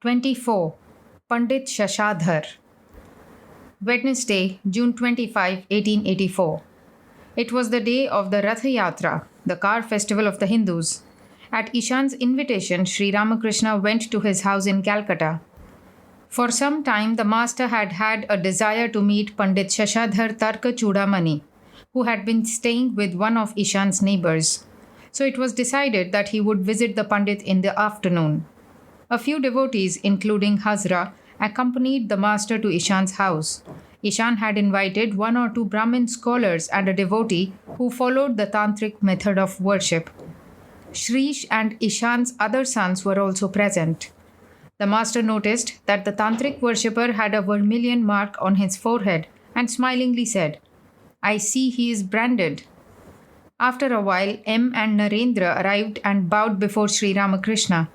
24. Pundit Shashadhar. Wednesday, June 25, 1884. It was the day of the Rath Yatra, the car festival of the Hindus. At Ishan's invitation, Sri Ramakrishna went to his house in Calcutta. For some time, the master had had a desire to meet Pandit Shashadhar Tarka Chudamani, who had been staying with one of Ishan's neighbors. So it was decided that he would visit the Pandit in the afternoon. A few devotees, including Hazra, accompanied the master to Ishan's house. Ishan had invited one or two Brahmin scholars and a devotee who followed the tantric method of worship. Shrish and Ishan's other sons were also present. The master noticed that the tantric worshipper had a vermilion mark on his forehead and smilingly said, "I see he is branded." After a while, M and Narendra arrived and bowed before Sri Ramakrishna.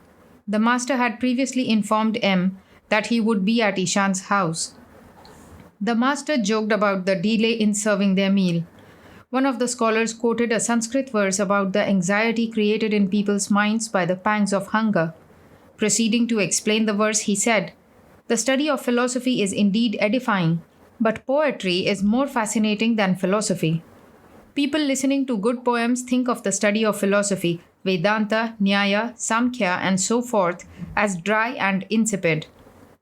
The master had previously informed M that he would be at Ishan's house. The master joked about the delay in serving their meal. One of the scholars quoted a Sanskrit verse about the anxiety created in people's minds by the pangs of hunger. Proceeding to explain the verse, he said, "The study of philosophy is indeed edifying, but poetry is more fascinating than philosophy. People listening to good poems think of the study of philosophy, Vedanta, Nyaya, Samkhya, and so forth, as dry and insipid.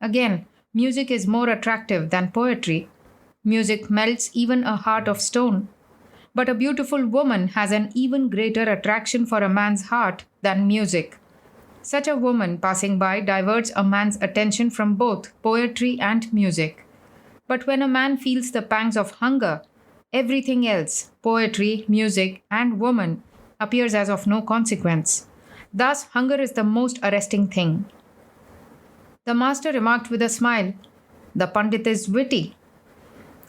Again, music is more attractive than poetry. Music melts even a heart of stone. But a beautiful woman has an even greater attraction for a man's heart than music. Such a woman passing by diverts a man's attention from both poetry and music. But when a man feels the pangs of hunger, everything else, poetry, music, and woman, appears as of no consequence. Thus, hunger is the most arresting thing." The master remarked with a smile, "The Pandit is witty."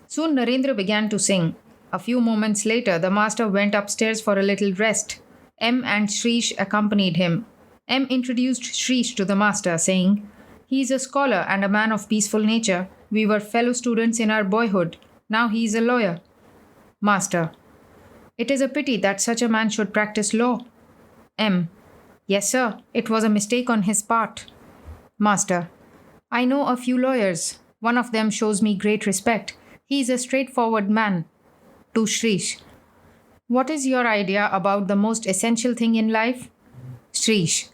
Soon Narendra began to sing. A few moments later, the master went upstairs for a little rest. M and Shrish accompanied him. M introduced Shrish to the master, saying, "He is a scholar and a man of peaceful nature. We were fellow students in our boyhood. Now he is a lawyer." Master: "It is a pity that such a man should practice law." M: "Yes, sir, it was a mistake on his part." Master: "I know a few lawyers. One of them shows me great respect. He is a straightforward man." To Shrish: "What is your idea about the most essential thing in life?" Shrish: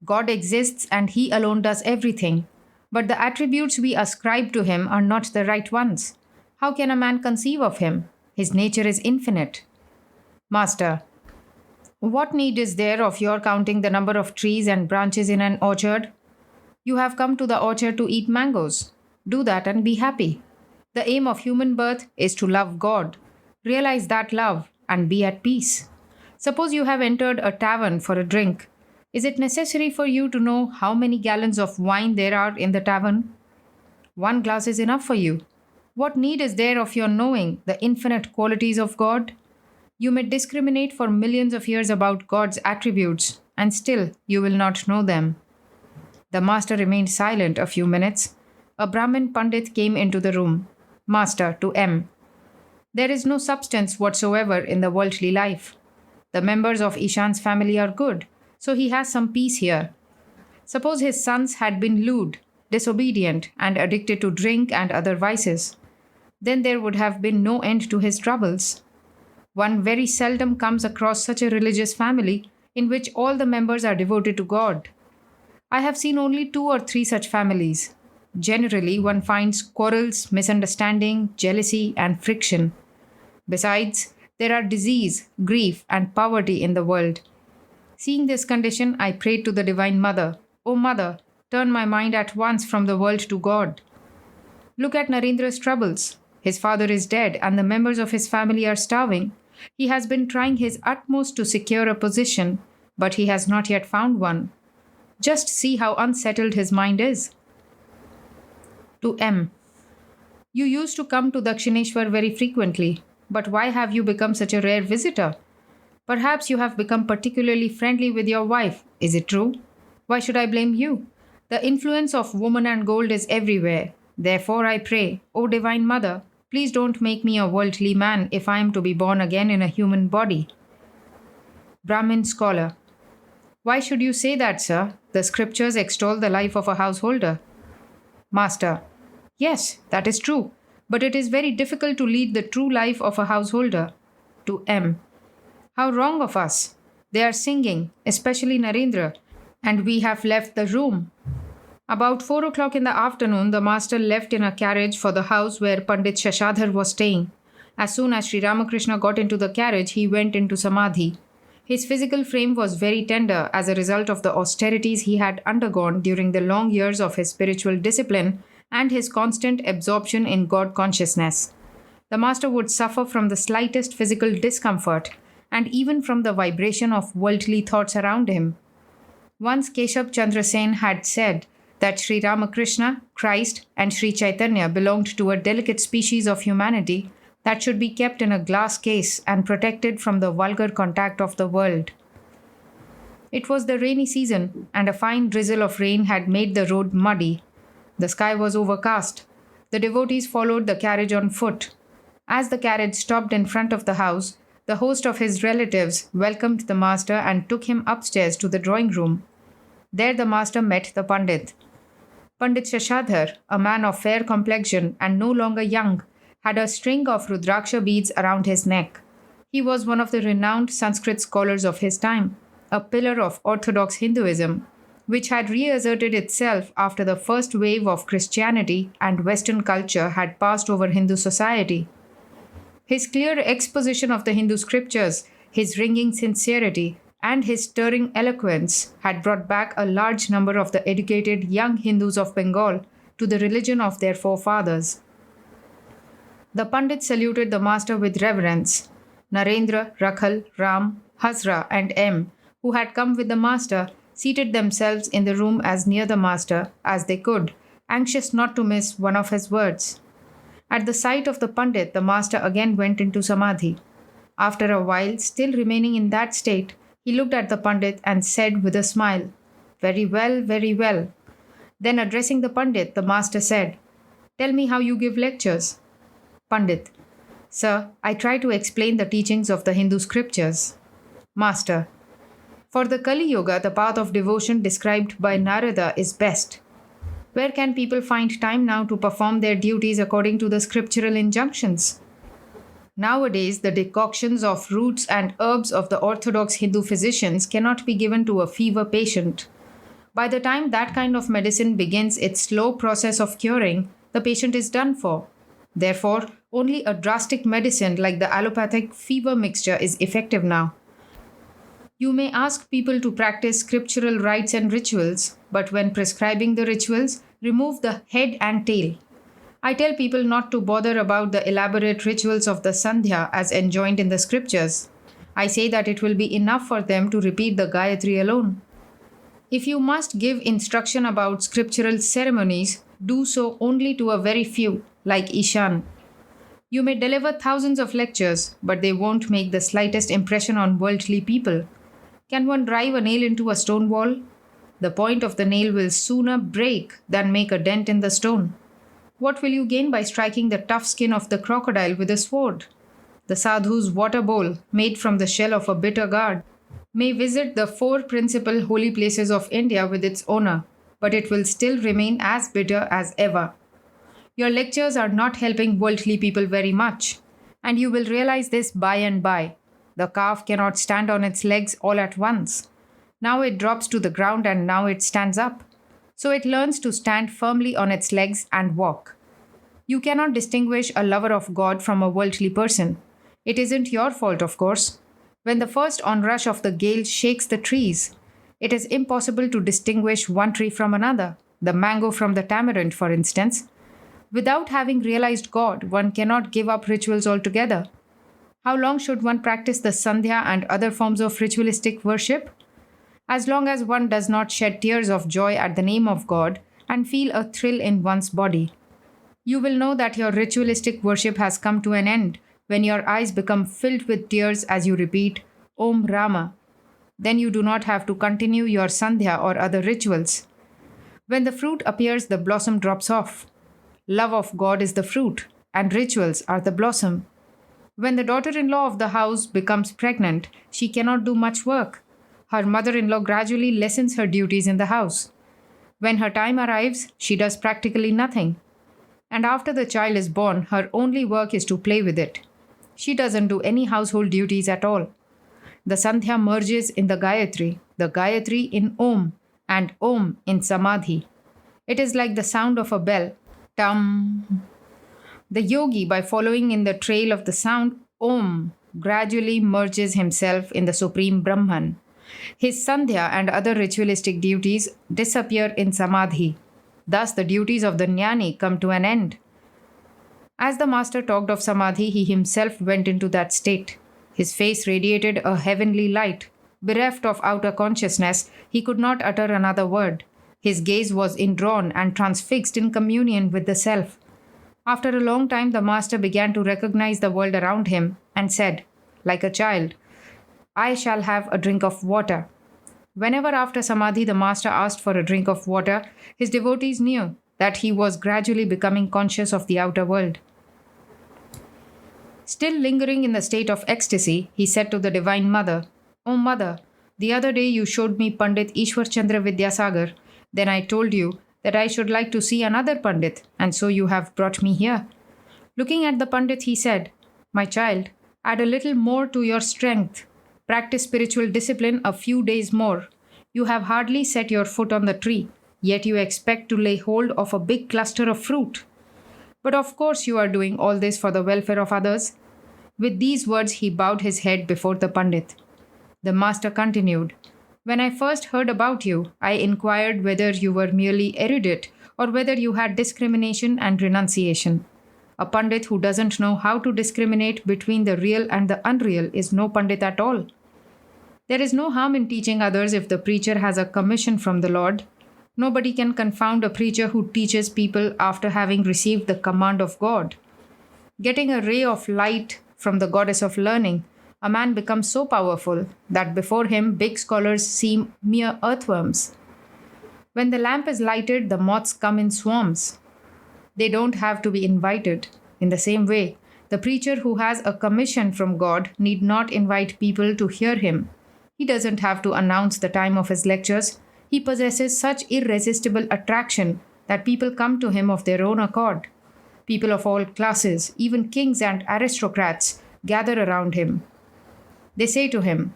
"God exists and He alone does everything. But the attributes we ascribe to Him are not the right ones. How can a man conceive of Him? His nature is infinite." Master: "What need is there of your counting the number of trees and branches in an orchard? You have come to the orchard to eat mangoes. Do that and be happy. The aim of human birth is to love God. Realize that love and be at peace. Suppose you have entered a tavern for a drink. Is it necessary for you to know how many gallons of wine there are in the tavern? One glass is enough for you. What need is there of your knowing the infinite qualities of God? You may discriminate for millions of years about God's attributes, and still you will not know them." The master remained silent a few minutes. A Brahmin Pandit came into the room. Master to M: "There is no substance whatsoever in the worldly life. The members of Ishan's family are good, so he has some peace here. Suppose his sons had been lewd, disobedient, and addicted to drink and other vices. Then there would have been no end to his troubles. One very seldom comes across such a religious family in which all the members are devoted to God. I have seen only 2 or 3 such families. Generally, one finds quarrels, misunderstanding, jealousy, and friction. Besides, there are disease, grief, and poverty in the world. Seeing this condition, I prayed to the Divine Mother, 'O Mother, turn my mind at once from the world to God.' Look at Narendra's troubles. His father is dead and the members of his family are starving. He has been trying his utmost to secure a position, but he has not yet found one. Just see how unsettled his mind is." To M: "You used to come to Dakshineshwar very frequently, but why have you become such a rare visitor? Perhaps you have become particularly friendly with your wife. Is it true? Why should I blame you? The influence of woman and gold is everywhere. Therefore I pray, O Divine Mother, please don't make me a worldly man if I am to be born again in a human body." Brahmin Scholar: "Why should you say that, sir? The scriptures extol the life of a householder. Master. Yes, that is true. But it is very difficult to lead the true life of a householder. To M. How wrong of us. They are singing, especially Narendra, and we have left the room. About 4 o'clock in the afternoon, the master left in a carriage for the house where Pandit Shashadhar was staying. As soon as Sri Ramakrishna got into the carriage, he went into Samadhi. His physical frame was very tender as a result of the austerities he had undergone during the long years of his spiritual discipline and his constant absorption in God consciousness. The master would suffer from the slightest physical discomfort and even from the vibration of worldly thoughts around him. Once Keshab Chandra Sen had said that Sri Ramakrishna, Christ, and Sri Chaitanya belonged to a delicate species of humanity that should be kept in a glass case and protected from the vulgar contact of the world. It was the rainy season, and a fine drizzle of rain had made the road muddy. The sky was overcast. The devotees followed the carriage on foot. As the carriage stopped in front of the house, the host of his relatives welcomed the master and took him upstairs to the drawing room. There the master met the Pundit. Pandit Shashadhar, a man of fair complexion and no longer young, had a string of Rudraksha beads around his neck. He was one of the renowned Sanskrit scholars of his time, a pillar of orthodox Hinduism, which had reasserted itself after the first wave of Christianity and Western culture had passed over Hindu society. His clear exposition of the Hindu scriptures, his ringing sincerity, and his stirring eloquence had brought back a large number of the educated young Hindus of Bengal to the religion of their forefathers. The Pandit saluted the master with reverence. Narendra, Rakhal, Ram, Hazra, and M, who had come with the master, seated themselves in the room as near the master as they could, anxious not to miss one of his words. At the sight of the Pandit, the master again went into Samadhi. After a while, still remaining in that state, he looked at the Pandit and said with a smile, "Very well, very well." Then addressing the Pandit, the master said, "Tell me how you give lectures." Pandit: Sir, I try to explain the teachings of the Hindu scriptures. Master: For the Kali Yuga, the path of devotion described by Narada is best. Where can people find time now to perform their duties according to the scriptural injunctions? Nowadays, the decoctions of roots and herbs of the orthodox Hindu physicians cannot be given to a fever patient. By the time that kind of medicine begins its slow process of curing, the patient is done for. Therefore, only a drastic medicine like the allopathic fever mixture is effective now. You may ask people to practice scriptural rites and rituals, but when prescribing the rituals, remove the head and tail. I tell people not to bother about the elaborate rituals of the Sandhya as enjoined in the scriptures. I say that it will be enough for them to repeat the Gayatri alone. If you must give instruction about scriptural ceremonies, do so only to a very few, like Ishan. You may deliver thousands of lectures, but they won't make the slightest impression on worldly people. Can one drive a nail into a stone wall? The point of the nail will sooner break than make a dent in the stone. What will you gain by striking the tough skin of the crocodile with a sword? The sadhu's water bowl, made from the shell of a bitter gourd, may visit the 4 principal holy places of India with its owner, but it will still remain as bitter as ever. Your lectures are not helping worldly people very much, and you will realize this by and by. The calf cannot stand on its legs all at once. Now it drops to the ground and now it stands up. So it learns to stand firmly on its legs and walk. You cannot distinguish a lover of God from a worldly person. It isn't your fault, of course. When the first onrush of the gale shakes the trees, it is impossible to distinguish one tree from another, the mango from the tamarind, for instance. Without having realized God, one cannot give up rituals altogether. How long should one practice the Sandhya and other forms of ritualistic worship? As long as one does not shed tears of joy at the name of God and feel a thrill in one's body. You will know that your ritualistic worship has come to an end when your eyes become filled with tears as you repeat Om Rama. Then you do not have to continue your Sandhya or other rituals. When the fruit appears, the blossom drops off. Love of God is the fruit, and rituals are the blossom. When the daughter-in-law of the house becomes pregnant, she cannot do much work. Her mother in law gradually lessens her duties in the house. When her time arrives, she does practically nothing. And after the child is born, her only work is to play with it. She doesn't do any household duties at all. The Sandhya merges in the Gayatri in Om, and Om in Samadhi. It is like the sound of a bell. Tum. The yogi, by following in the trail of the sound Om, gradually merges himself in the Supreme Brahman. His Sandhya and other ritualistic duties disappear in Samadhi. Thus, the duties of the Jnani come to an end. As the master talked of Samadhi, he himself went into that state. His face radiated a heavenly light. Bereft of outer consciousness, he could not utter another word. His gaze was indrawn and transfixed in communion with the self. After a long time, the master began to recognize the world around him and said, like a child, "I shall have a drink of water." Whenever after Samadhi the master asked for a drink of water, his devotees knew that he was gradually becoming conscious of the outer world. Still lingering in the state of ecstasy, he said to the Divine Mother, "O Mother, the other day you showed me Pandit Ishwar Chandra Vidyasagar. Then I told you that I should like to see another Pandit, and so you have brought me here." Looking at the Pandit, he said, "My child, add a little more to your strength. Practice spiritual discipline a few days more. You have hardly set your foot on the tree, yet you expect to lay hold of a big cluster of fruit. But of course you are doing all this for the welfare of others." With these words, he bowed his head before the Pandit. The master continued, "When I first heard about you, I inquired whether you were merely erudite or whether you had discrimination and renunciation. A Pandit who doesn't know how to discriminate between the real and the unreal is no Pandit at all. There is no harm in teaching others if the preacher has a commission from the Lord. Nobody can confound a preacher who teaches people after having received the command of God. Getting a ray of light from the goddess of learning, a man becomes so powerful that before him big scholars seem mere earthworms. When the lamp is lighted, the moths come in swarms. They don't have to be invited. In the same way, the preacher who has a commission from God need not invite people to hear him. He doesn't have to announce the time of his lectures. He possesses such irresistible attraction that people come to him of their own accord. People of all classes, even kings and aristocrats, gather around him. They say to him,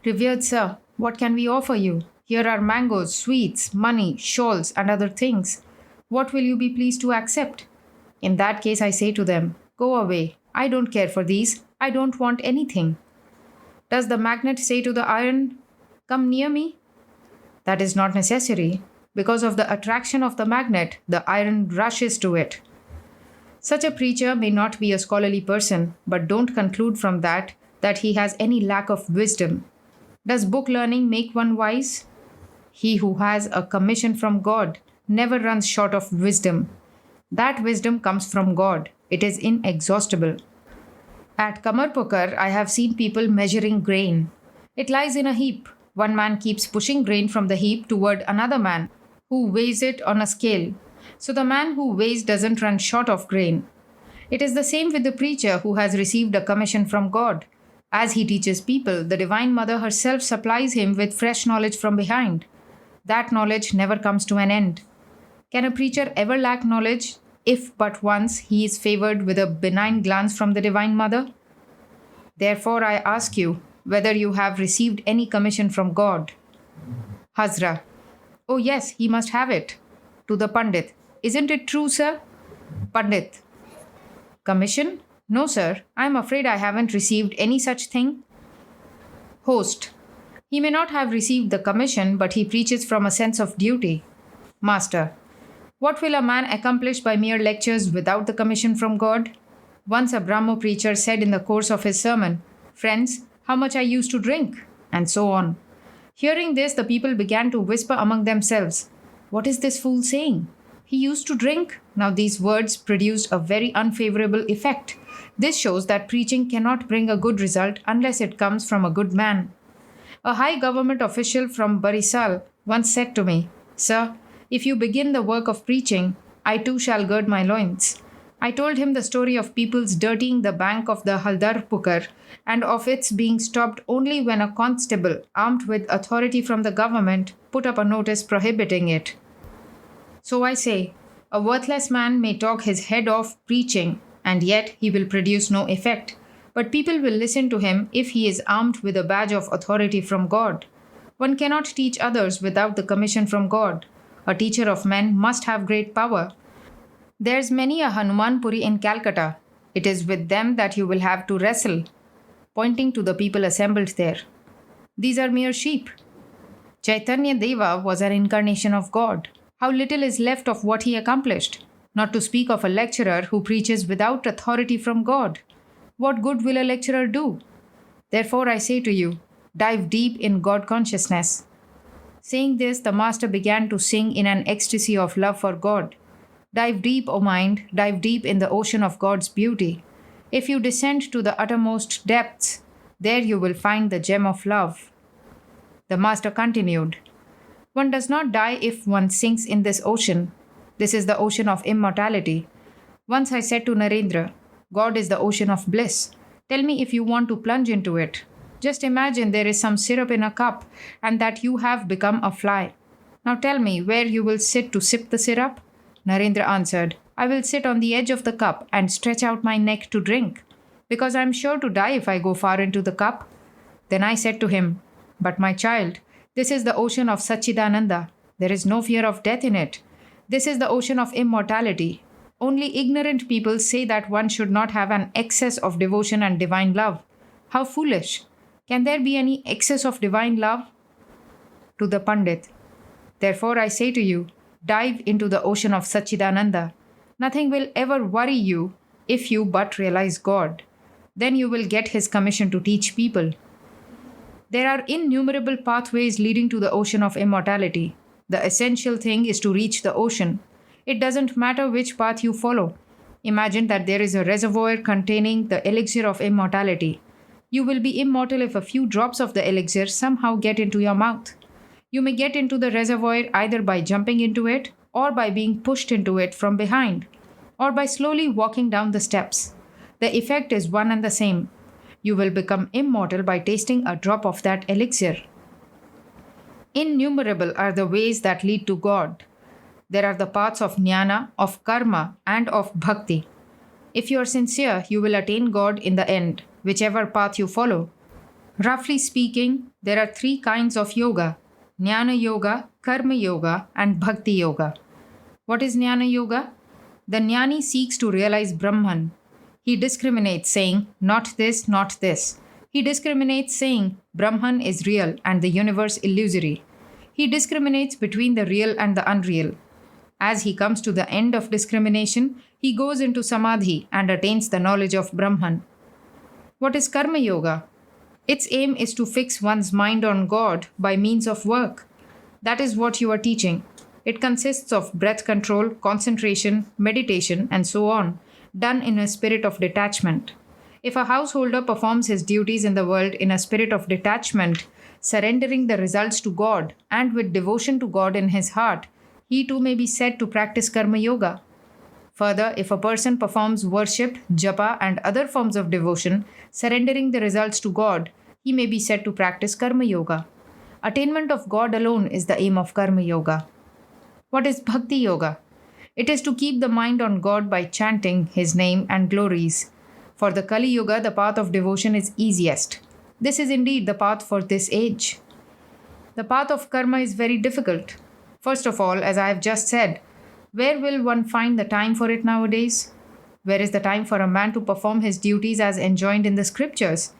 'Revered sir, what can we offer you? Here are mangoes, sweets, money, shawls, and other things. What will you be pleased to accept?' In that case, I say to them, 'Go away. I don't care for these. I don't want anything.' Does the magnet say to the iron, 'Come near me'? That is not necessary. Because of the attraction of the magnet, the iron rushes to it. Such a preacher may not be a scholarly person, but don't conclude from that he has any lack of wisdom. Does book learning make one wise? He who has a commission from God never runs short of wisdom. That wisdom comes from God. It is inexhaustible. At Kamarpukar, I have seen people measuring grain. It lies in a heap. One man keeps pushing grain from the heap toward another man, who weighs it on a scale. So the man who weighs doesn't run short of grain. It is the same with the preacher who has received a commission from God. As he teaches people, the Divine Mother herself supplies him with fresh knowledge from behind. That knowledge never comes to an end. Can a preacher ever lack knowledge if but once he is favored with a benign glance from the Divine Mother? Therefore, I ask you whether you have received any commission from God." Hazra: "Oh yes, he must have it." To the Pandit: "Isn't it true, sir?" Pandit: "Commission? No, sir. I am afraid I haven't received any such thing." Host: "He may not have received the commission, but he preaches from a sense of duty." Master: "What will a man accomplish by mere lectures without the commission from God?" Once a Brahmo preacher said in the course of his sermon, "Friends, how much I used to drink," and so on. Hearing this, the people began to whisper among themselves, "What is this fool saying? He used to drink?" Now these words produced a very unfavorable effect. This shows that preaching cannot bring a good result unless it comes from a good man. A high government official from Barisal once said to me, "Sir, if you begin the work of preaching, I too shall gird my loins. I told him the story of people's dirtying the bank of the Haldarpukar and of its being stopped only when a constable, armed with authority from the government, put up a notice prohibiting it. So I say, a worthless man may talk his head off preaching, and yet he will produce no effect. But people will listen to him if he is armed with a badge of authority from God. One cannot teach others without the commission from God. A teacher of men must have great power. There's many a Hanumanpuri in Calcutta. It is with them that you will have to wrestle, pointing to the people assembled there. These are mere sheep. Chaitanya Deva was an incarnation of God. How little is left of what he accomplished, not to speak of a lecturer who preaches without authority from God. What good will a lecturer do? Therefore, I say to you, dive deep in God consciousness. Saying this, the master began to sing in an ecstasy of love for God. Dive deep, O mind, dive deep in the ocean of God's beauty. If you descend to the uttermost depths, there you will find the gem of love. The master continued, one does not die if one sinks in this ocean. This is the ocean of immortality. Once I said to Narendra, God is the ocean of bliss. Tell me if you want to plunge into it. Just imagine there is some syrup in a cup and that you have become a fly. Now tell me where you will sit to sip the syrup. Narendra answered, I will sit on the edge of the cup and stretch out my neck to drink, because I am sure to die if I go far into the cup. Then I said to him, but my child, this is the ocean of Satchidananda. There is no fear of death in it. This is the ocean of immortality. Only ignorant people say that one should not have an excess of devotion and divine love. How foolish! Can there be any excess of divine love? To the Pundit, therefore I say to you, dive into the ocean of Satchidananda. Nothing will ever worry you if you but realize God. Then you will get his commission to teach people. There are innumerable pathways leading to the ocean of immortality. The essential thing is to reach the ocean. It doesn't matter which path you follow. Imagine that there is a reservoir containing the elixir of immortality. You will be immortal if a few drops of the elixir somehow get into your mouth. You may get into the reservoir either by jumping into it, or by being pushed into it from behind, or by slowly walking down the steps. The effect is one and the same. You will become immortal by tasting a drop of that elixir. Innumerable are the ways that lead to God. There are the paths of jnana, of karma, and of bhakti. If you are sincere, you will attain God in the end, whichever path you follow. Roughly speaking, there are three kinds of yoga: Jnana Yoga, Karma Yoga, and Bhakti Yoga. What is Jnana Yoga? The Jnani seeks to realize Brahman. He discriminates, saying, not this, not this. He discriminates, saying, Brahman is real and the universe illusory. He discriminates between the real and the unreal. As he comes to the end of discrimination, he goes into Samadhi and attains the knowledge of Brahman. What is Karma Yoga? Its aim is to fix one's mind on God by means of work. That is what you are teaching. It consists of breath control, concentration, meditation, and so on, done in a spirit of detachment. If a householder performs his duties in the world in a spirit of detachment, surrendering the results to God and with devotion to God in his heart, he too may be said to practice Karma Yoga. Further, if a person performs worship, japa, and other forms of devotion, surrendering the results to God, he may be said to practice Karma Yoga. Attainment of God alone is the aim of Karma Yoga. What is Bhakti Yoga? It is to keep the mind on God by chanting his name and glories. For the Kali Yuga, the path of devotion is easiest. This is indeed the path for this age. The path of karma is very difficult. First of all, as I have just said, where will one find the time for it nowadays? Where is the time for a man to perform his duties as enjoined in the scriptures?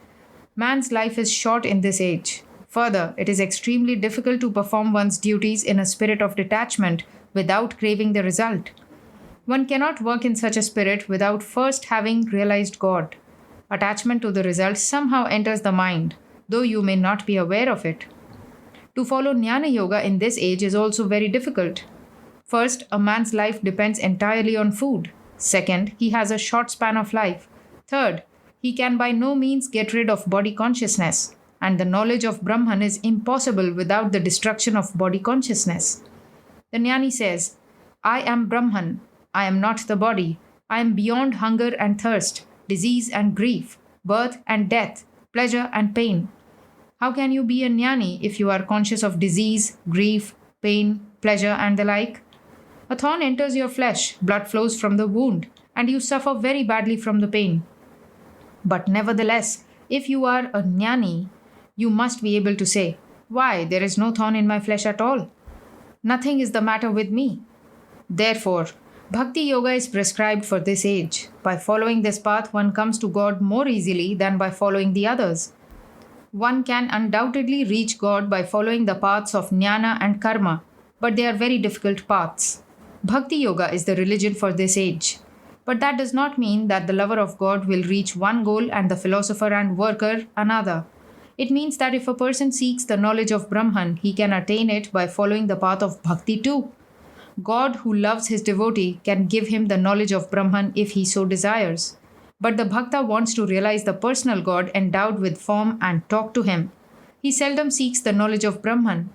Man's life is short in this age. Further, it is extremely difficult to perform one's duties in a spirit of detachment without craving the result. One cannot work in such a spirit without first having realized God. Attachment to the result somehow enters the mind, though you may not be aware of it. To follow Jnana Yoga in this age is also very difficult. First, a man's life depends entirely on food. Second, he has a short span of life. Third, he can by no means get rid of body consciousness. And the knowledge of Brahman is impossible without the destruction of body consciousness. The Jnani says, I am Brahman. I am not the body. I am beyond hunger and thirst, disease and grief, birth and death, pleasure and pain. How can you be a jnani if you are conscious of disease, grief, pain, pleasure, and the like? A thorn enters your flesh, blood flows from the wound, and you suffer very badly from the pain. But nevertheless, if you are a jnani, you must be able to say, "Why, there is no thorn in my flesh at all. Nothing is the matter with me." Therefore, Bhakti Yoga is prescribed for this age. By following this path, one comes to God more easily than by following the others. One can undoubtedly reach God by following the paths of jnana and karma, but they are very difficult paths. Bhakti Yoga is the religion for this age. But that does not mean that the lover of God will reach one goal and the philosopher and worker another. It means that if a person seeks the knowledge of Brahman, he can attain it by following the path of bhakti too. God, who loves his devotee, can give him the knowledge of Brahman if he so desires. But the bhakta wants to realize the personal God endowed with form and talk to him. He seldom seeks the knowledge of Brahman.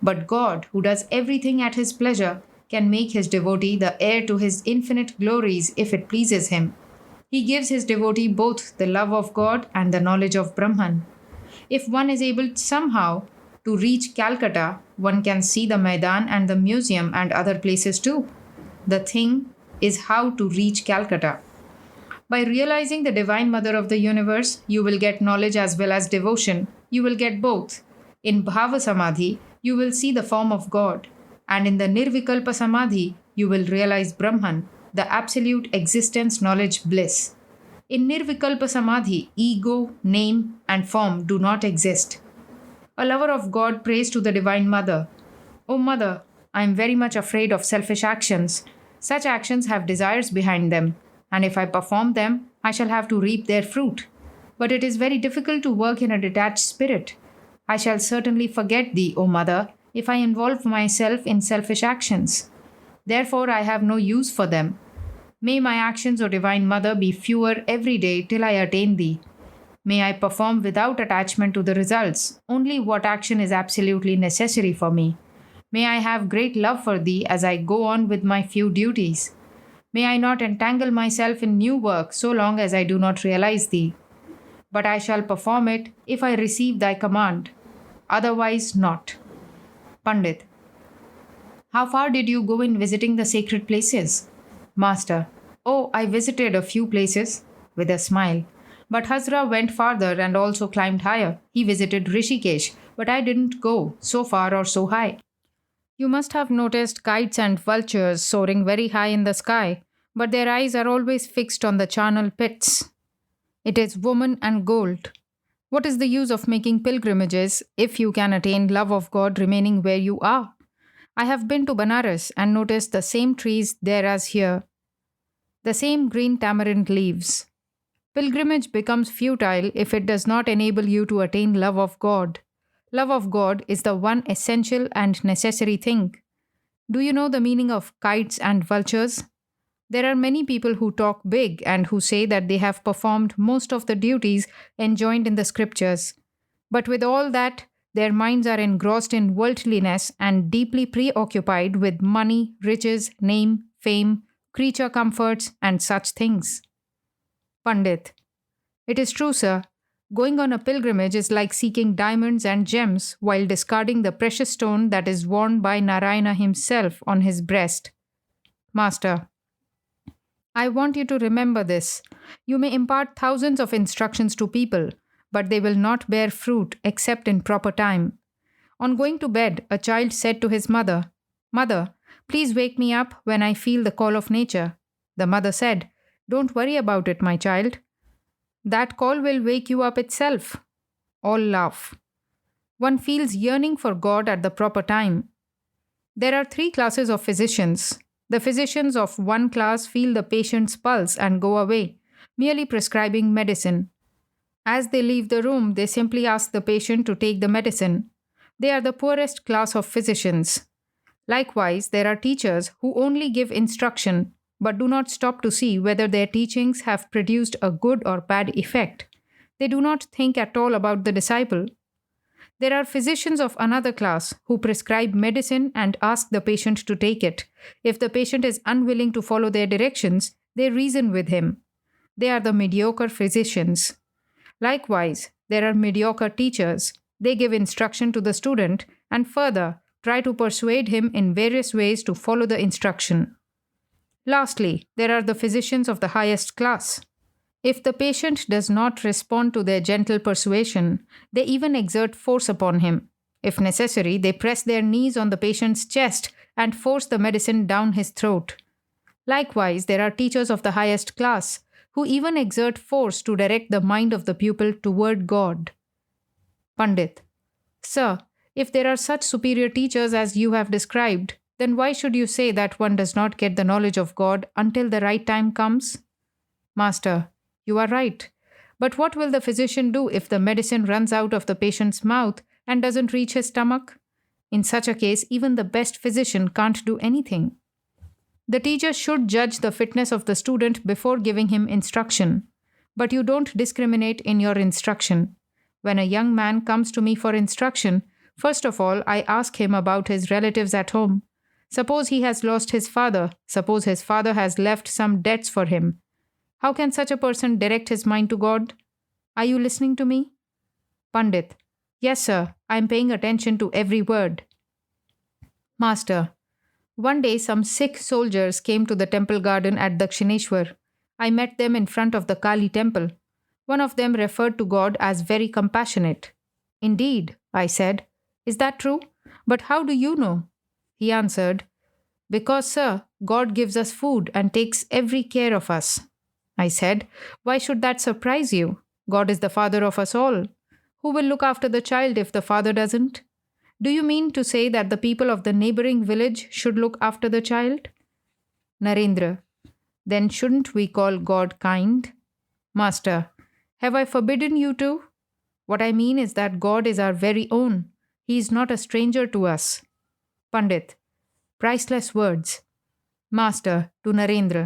But God, who does everything at his pleasure, can make his devotee the heir to his infinite glories if it pleases him. He gives his devotee both the love of God and the knowledge of Brahman. If one is able somehow to reach Calcutta, one can see the Maidan and the museum and other places too. The thing is how to reach Calcutta. By realizing the Divine Mother of the universe, you will get knowledge as well as devotion. You will get both. In Bhava Samadhi, you will see the form of God. And in the Nirvikalpa Samadhi, you will realize Brahman, the absolute existence knowledge bliss. In Nirvikalpa Samadhi, ego, name, and form do not exist. A lover of God prays to the Divine Mother, "O Mother, I am very much afraid of selfish actions. Such actions have desires behind them, and if I perform them, I shall have to reap their fruit. But it is very difficult to work in a detached spirit. I shall certainly forget thee, O Mother, if I involve myself in selfish actions. Therefore, I have no use for them. May my actions, O Divine Mother, be fewer every day till I attain thee. May I perform without attachment to the results, only what action is absolutely necessary for me. May I have great love for thee as I go on with my few duties. May I not entangle myself in new work so long as I do not realize thee. But I shall perform it if I receive thy command. Otherwise not." Pundit: How far did you go in visiting the sacred places? Master: Oh, I visited a few places. With a smile: But Hazra went farther and also climbed higher. He visited Rishikesh, but I didn't go so far or so high. You must have noticed kites and vultures soaring very high in the sky, but their eyes are always fixed on the charnel pits. It is woman and gold. What is the use of making pilgrimages if you can attain love of God remaining where you are? I have been to Banaras and noticed the same trees there as here, the same green tamarind leaves. Pilgrimage becomes futile if it does not enable you to attain love of God. Love of God is the one essential and necessary thing. Do you know the meaning of kites and vultures? There are many people who talk big and who say that they have performed most of the duties enjoined in the scriptures. But with all that, their minds are engrossed in worldliness and deeply preoccupied with money, riches, name, fame, creature comforts, and such things. Pundit: It is true, sir. Going on a pilgrimage is like seeking diamonds and gems while discarding the precious stone that is worn by Narayana himself on his breast. Master: I want you to remember this. You may impart thousands of instructions to people, but they will not bear fruit except in proper time. On going to bed, a child said to his mother, "Mother, please wake me up when I feel the call of nature." The mother said, "Don't worry about it, my child. That call will wake you up itself." All laugh. One feels yearning for God at the proper time. There are three classes of physicians. The physicians of one class feel the patient's pulse and go away, merely prescribing medicine. As they leave the room, they simply ask the patient to take the medicine. They are the poorest class of physicians. Likewise, there are teachers who only give instruction, but do not stop to see whether their teachings have produced a good or bad effect. They do not think at all about the disciple. There are physicians of another class who prescribe medicine and ask the patient to take it. If the patient is unwilling to follow their directions, They reason with him. They are the mediocre physicians. Likewise, there are mediocre teachers. They give instruction to the student and further try to persuade him in various ways to follow the instruction. Lastly, there are the physicians of the highest class. If the patient does not respond to their gentle persuasion, they even exert force upon him. If necessary, they press their knees on the patient's chest and force the medicine down his throat. Likewise, there are teachers of the highest class who even exert force to direct the mind of the pupil toward God. Pundit: Sir, if there are such superior teachers as you have described, then why should you say that one does not get the knowledge of God until the right time comes? Master: You are right. But what will the physician do if the medicine runs out of the patient's mouth and doesn't reach his stomach? In such a case, even the best physician can't do anything. The teacher should judge the fitness of the student before giving him instruction. But you don't discriminate in your instruction. When a young man comes to me for instruction, first of all, I ask him about his relatives at home. Suppose he has lost his father. Suppose his father has left some debts for him. How can such a person direct his mind to God? Are you listening to me? Pundit: Yes, sir. I am paying attention to every word. Master: One day some sick soldiers came to the temple garden at Dakshineshwar. I met them in front of the Kali temple. One of them referred to God as very compassionate. Indeed, I said. Is that true? But how do you know? He answered, Because, sir, God gives us food and takes every care of us. I said, Why should that surprise you? God is the father of us all. Who will look after the child if the father doesn't? Do you mean to say that the people of the neighboring village should look after the child? Narendra: Then shouldn't we call God kind? Master: Have I forbidden you to? What I mean is that God is our very own. He is not a stranger to us. Pundit: Priceless words. Master to Narendra: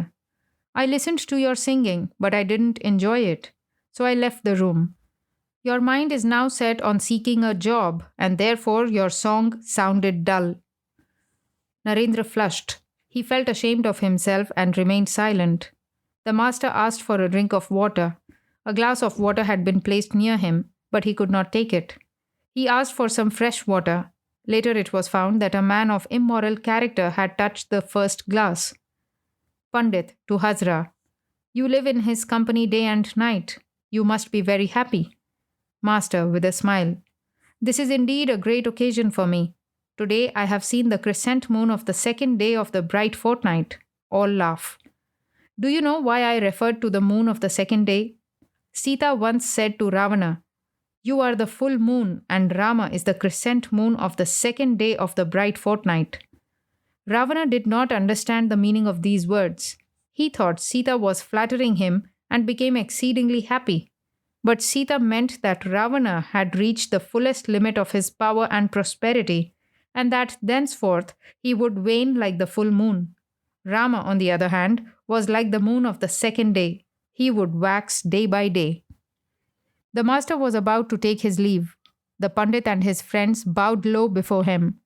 I listened to your singing, but I didn't enjoy it. So I left the room. Your mind is now set on seeking a job, and therefore your song sounded dull. Narendra flushed. He felt ashamed of himself and remained silent. The master asked for a drink of water. A glass of water had been placed near him, but he could not take it. He asked for some fresh water. Later it was found that a man of immoral character had touched the first glass. Pundit to Hazra: You live in his company day and night. You must be very happy. Master with a smile: This is indeed a great occasion for me. Today I have seen the crescent moon of the second day of the bright fortnight. All laugh. Do you know why I referred to the moon of the second day? Sita once said to Ravana, You are the full moon and Rama is the crescent moon of the second day of the bright fortnight. Ravana did not understand the meaning of these words. He thought Sita was flattering him and became exceedingly happy. But Sita meant that Ravana had reached the fullest limit of his power and prosperity, and that thenceforth he would wane like the full moon. Rama, on the other hand, was like the moon of the second day. He would wax day by day. The master was about to take his leave. The Pundit and his friends bowed low before him.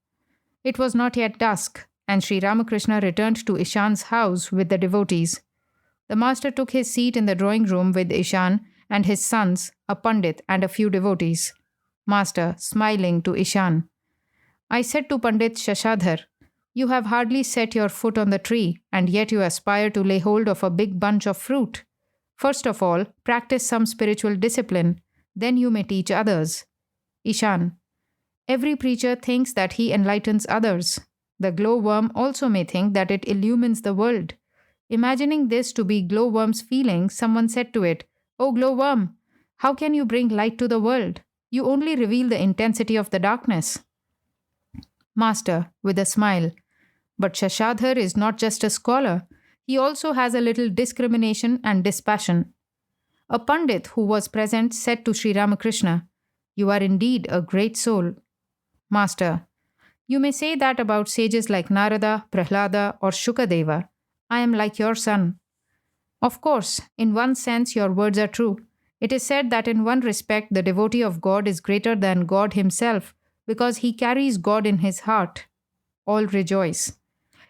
It was not yet dusk, and Sri Ramakrishna returned to Ishan's house with the devotees. The master took his seat in the drawing room with Ishan and his sons, a Pundit, and a few devotees. Master, smiling to Ishan: I said to Pandit Shashadhar, You have hardly set your foot on the tree, and yet you aspire to lay hold of a big bunch of fruit. First of all, practice some spiritual discipline, then you may teach others. Ishan: Every preacher thinks that he enlightens others. The glowworm also may think that it illumines the world. Imagining this to be glowworm's feeling, someone said to it, O glowworm, how can you bring light to the world? You only reveal the intensity of the darkness. Master, with a smile: But Shashadhar is not just a scholar. He also has a little discrimination and dispassion. A Pundit who was present said to Sri Ramakrishna, You are indeed a great soul. Master: You may say that about sages like Narada, Prahlada, or Shukadeva. I am like your son. Of course, in one sense your words are true. It is said that in one respect the devotee of God is greater than God himself because he carries God in his heart. All rejoice.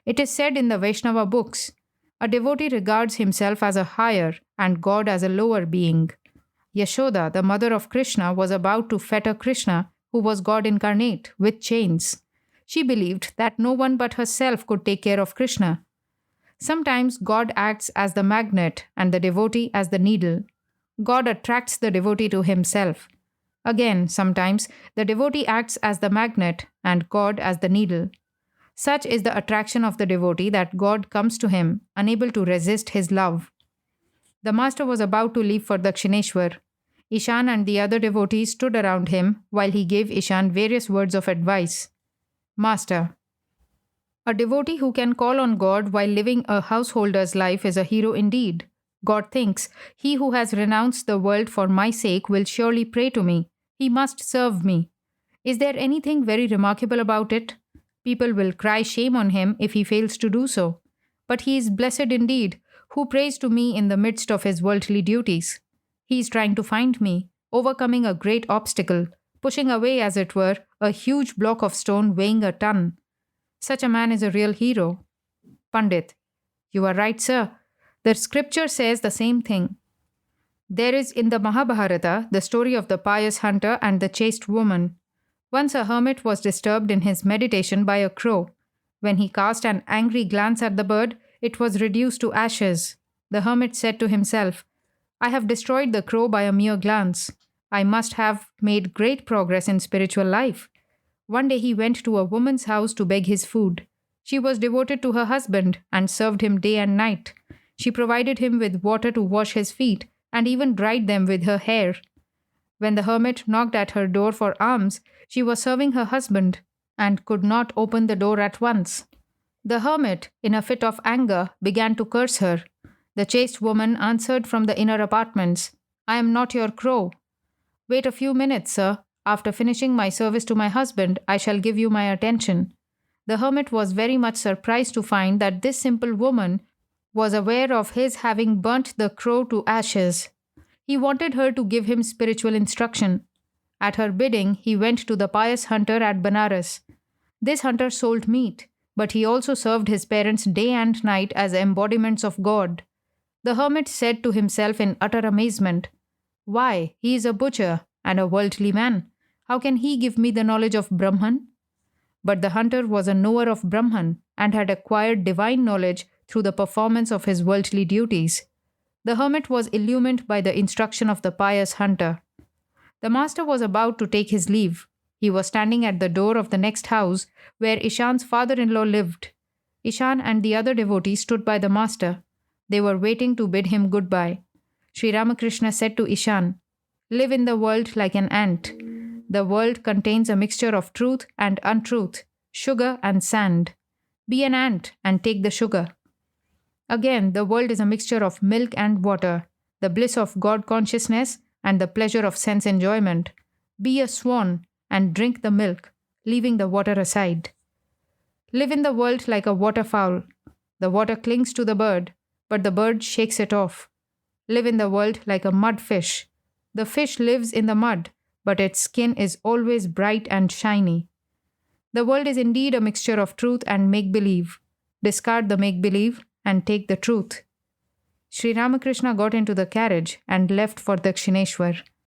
It is said in the Vaishnava books, A devotee regards himself as a higher and God as a lower being. Yashoda, the mother of Krishna, was about to fetter Krishna, who was God incarnate, with chains. She believed that no one but herself could take care of Krishna. Sometimes God acts as the magnet and the devotee as the needle. God attracts the devotee to himself. Again, sometimes the devotee acts as the magnet and God as the needle. Such is the attraction of the devotee that God comes to him, unable to resist his love. The master was about to leave for Dakshineshwar. Ishan and the other devotees stood around him while he gave Ishan various words of advice. Master, a devotee who can call on God while living a householder's life is a hero indeed. God thinks, he who has renounced the world for my sake will surely pray to me. He must serve me. Is there anything very remarkable about it? People will cry shame on him if he fails to do so. But he is blessed indeed, who prays to me in the midst of his worldly duties. He is trying to find me, overcoming a great obstacle, pushing away, as it were, a huge block of stone weighing a ton. Such a man is a real hero. Pundit, you are right, sir. The scripture says the same thing. There is in the Mahabharata the story of the pious hunter and the chaste woman. Once a hermit was disturbed in his meditation by a crow. When he cast an angry glance at the bird, it was reduced to ashes. The hermit said to himself, I have destroyed the crow by a mere glance. I must have made great progress in spiritual life. One day he went to a woman's house to beg his food. She was devoted to her husband and served him day and night. She provided him with water to wash his feet and even dried them with her hair. When the hermit knocked at her door for alms, she was serving her husband and could not open the door at once. The hermit, in a fit of anger, began to curse her. The chaste woman answered from the inner apartments, I am not your crow. Wait a few minutes, sir. After finishing my service to my husband, I shall give you my attention. The hermit was very much surprised to find that this simple woman was aware of his having burnt the crow to ashes. He wanted her to give him spiritual instruction. At her bidding, he went to the pious hunter at Banaras. This hunter sold meat, but he also served his parents day and night as embodiments of God. The hermit said to himself in utter amazement, Why, he is a butcher and a worldly man. How can he give me the knowledge of Brahman? But the hunter was a knower of Brahman and had acquired divine knowledge through the performance of his worldly duties. The hermit was illumined by the instruction of the pious hunter. The master was about to take his leave. He was standing at the door of the next house where Ishan's father-in-law lived. Ishan and the other devotees stood by the master. They were waiting to bid him goodbye. Sri Ramakrishna said to Ishan, Live in the world like an ant. The world contains a mixture of truth and untruth, sugar and sand. Be an ant and take the sugar. Again, the world is a mixture of milk and water, the bliss of God consciousness and the pleasure of sense enjoyment. Be a swan and drink the milk, leaving the water aside. Live in the world like a waterfowl. The water clings to the bird, but the bird shakes it off. Live in the world like a mud fish. The fish lives in the mud, but its skin is always bright and shiny. The world is indeed a mixture of truth and make-believe. Discard the make-believe and take the truth. Sri Ramakrishna got into the carriage and left for Dakshineshwar.